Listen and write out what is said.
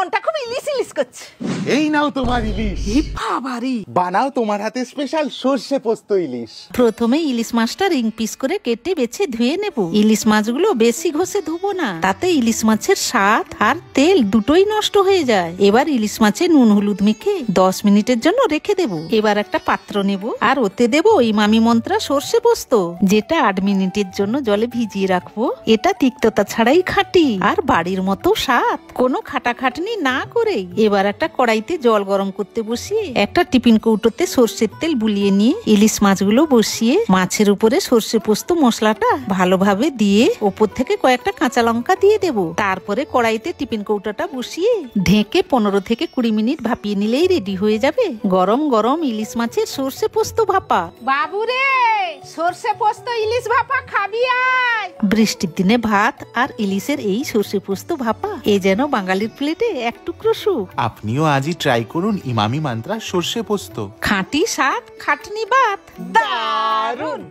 মনটা খুব ইলিশ ইলিশ করছে। এই নাও তোমার ইলিশ। বাবারি, বানাও তোমার হাতে স্পেশাল সর্ষে পোস্ত ইলিশ। প্রথমে ইলিশ মাছটা রিং পিস করে কেটে বেছে ধুয়ে নেব। ইলিশ মাছগুলো বেশি ঘষে ধুবো না, তাতে ইলিশ মাছের স্বাদ আর তেল দুটোই নষ্ট হয়ে যায়। এবার ইলিশ মাছে নুন হলুদ মেখে 10 মিনিটের জন্য রেখে দেব। এবার একটা পাত্র নেব আর ওতে দেব ইমামি মন্ত্রা সর্ষে পোস্ত, যেটা 8 মিনিটের জন্য জলে ভিজিয়ে রাখবো। এটা তিক্ততা ছাড়াই খাঁটি আর বাড়ির মতো স্বাদ, কোনো খাটাখাটনি না করেই। এবার একটা কড়াইতে জল গরম করতে বসিয়ে একটা টিফিন কৌটোতে সর্ষের তেল বুলিয়ে নিয়ে ইলিশ মাছগুলো বসিয়ে মাছের উপরে সর্ষে পোস্ত মশলাটা ভালোভাবে দিয়ে ওপর থেকে কয়েকটা কাঁচা লঙ্কা দিয়ে দেব। তারপরে কড়াইতে টিফিন কৌটোটা বসিয়ে ঢেকে 15 থেকে 20 মিনিট ভাপিয়ে নিলেই রেডি হয়ে যাবে গরম গরম ইলিশ মাছের সর্ষে পোস্ত ভাপা। বাবুরে, সর্ষে পোস্ত ইলিশ ভাপা খাবি আয়। বৃষ্টির দিনে ভাত আর ইলিশের এই সর্ষে পোস্ত ভাপা এ যেন বাঙালির প্লেটে এক টুকরো সুখ। আপনিও আজই ট্রাই করুন ইমামি মন্ত্রা সর্ষে পোস্ত। খাঁটি স্বাদ, খাটনি বাত। দারুণ।